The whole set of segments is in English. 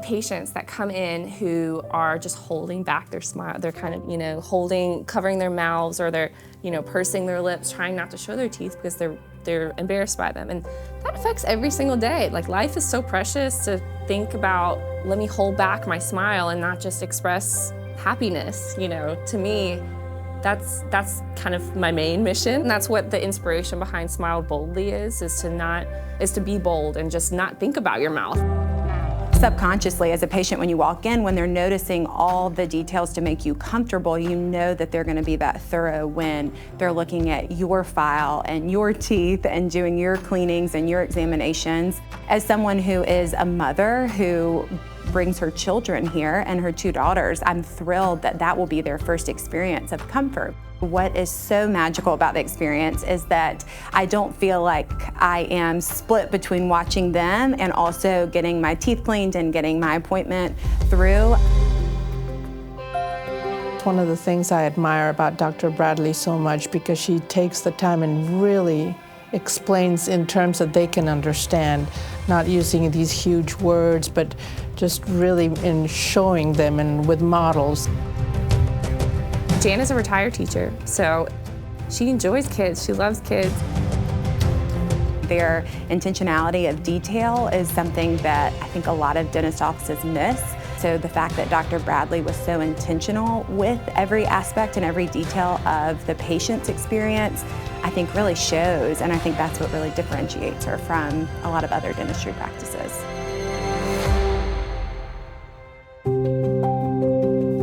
patients that come in who are just holding back their smile. They're kind of, covering their mouths, or they're, pursing their lips, trying not to show their teeth because they're embarrassed by them. And that affects every single day. Like, life is so precious to think about, let me hold back my smile and not just express happiness. To me, that's kind of my main mission. And that's what the inspiration behind Smile Boldly is to be bold and just not think about your mouth. Subconsciously, as a patient, when you walk in, when they're noticing all the details to make you comfortable, you know that they're going to be that thorough when they're looking at your file and your teeth and doing your cleanings and your examinations. As someone who is a mother who brings her children here and her 2 daughters, I'm thrilled that that will be their first experience of comfort. What is so magical about the experience is that I don't feel like I am split between watching them and also getting my teeth cleaned and getting my appointment through. One of the things I admire about Dr. Bradley so much, because she takes the time and really explains in terms that they can understand, not using these huge words, but just really in showing them and with models. Jan is a retired teacher, so she enjoys kids, she loves kids. Their intentionality of detail is something that I think a lot of dentist offices miss. So the fact that Dr. Bradley was so intentional with every aspect and every detail of the patient's experience, I think really shows, and I think that's what really differentiates her from a lot of other dentistry practices.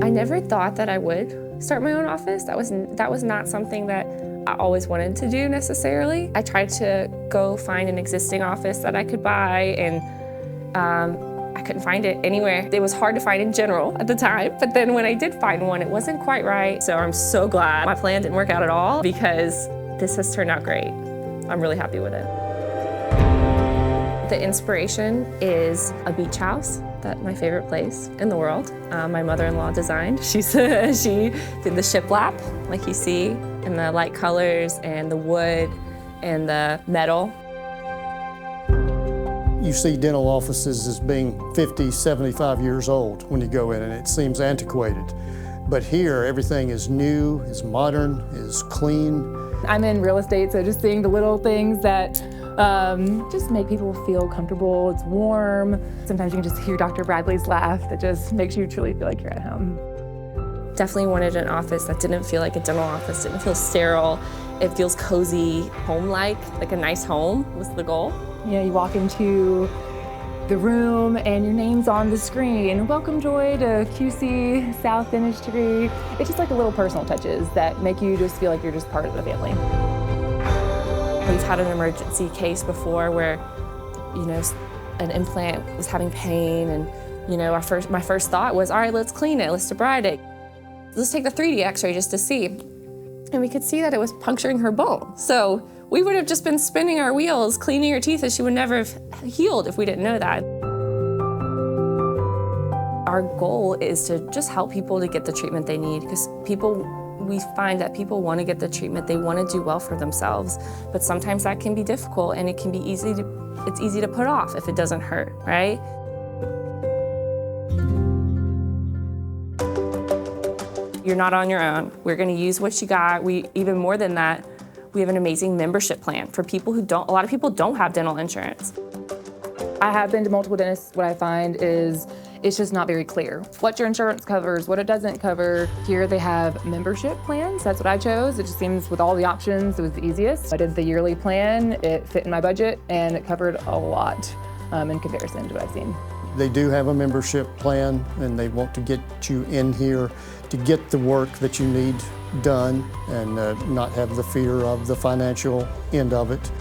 I never thought that I would start my own office. That was not something that I always wanted to do necessarily. I tried to go find an existing office that I could buy, and I couldn't find it anywhere. It was hard to find in general at the time, but then when I did find one, it wasn't quite right. So I'm so glad my plan didn't work out at all, because this has turned out great. I'm really happy with it. The inspiration is a beach house. That's my favorite place in the world. My mother-in-law designed. She did the shiplap, like you see, and the light colors and the wood and the metal. You see dental offices as being 50, 75 years old when you go in, and it seems antiquated. But here, everything is new, is modern, is clean. I'm in real estate, so just seeing the little things that just make people feel comfortable. It's warm. Sometimes you can just hear Dr. Bradley's laugh that just makes you truly feel like you're at home. Definitely wanted an office that didn't feel like a dental office, didn't feel sterile. It feels cozy, home-like a nice home was the goal. You walk into the room and your name's on the screen. Welcome, Joy, to QC South Dentistry. It's just like the little personal touches that make you just feel like you're just part of the family. We've had an emergency case before where, an implant was having pain, and, my first thought was, all right, let's clean it, let's debride it. Let's take the 3D x-ray just to see. And we could see that it was puncturing her bone. So we would have just been spinning our wheels, cleaning her teeth, and she would never have healed if we didn't know that. Our goal is to just help people to get the treatment they need, because we find that people want to get the treatment, they want to do well for themselves, but sometimes that can be difficult, and it can be easy to put off if it doesn't hurt, right? You're not on your own. We're going to use what you got. Even more than that, we have an amazing membership plan for people who a lot of people don't have dental insurance. I have been to multiple dentists. What I find is it's just not very clear what your insurance covers, what it doesn't cover. Here they have membership plans. That's what I chose. It just seems with all the options, it was the easiest. I did the yearly plan. It fit in my budget, and it covered a lot in comparison to what I've seen. They do have a membership plan, and they want to get you in here to get the work that you need done and not have the fear of the financial end of it.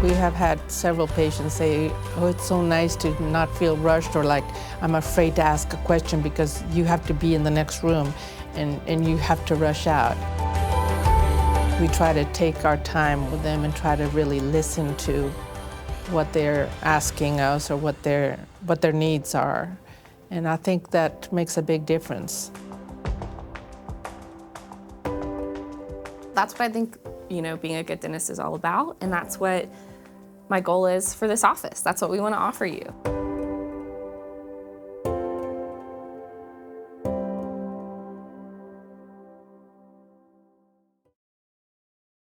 We have had several patients say, oh, it's so nice to not feel rushed, or like I'm afraid to ask a question because you have to be in the next room and you have to rush out. We try to take our time with them and try to really listen to what they're asking us or what their needs are. And I think that makes a big difference. That's what I think, being a good dentist is all about, and that's what my goal is for this office. That's what we want to offer you.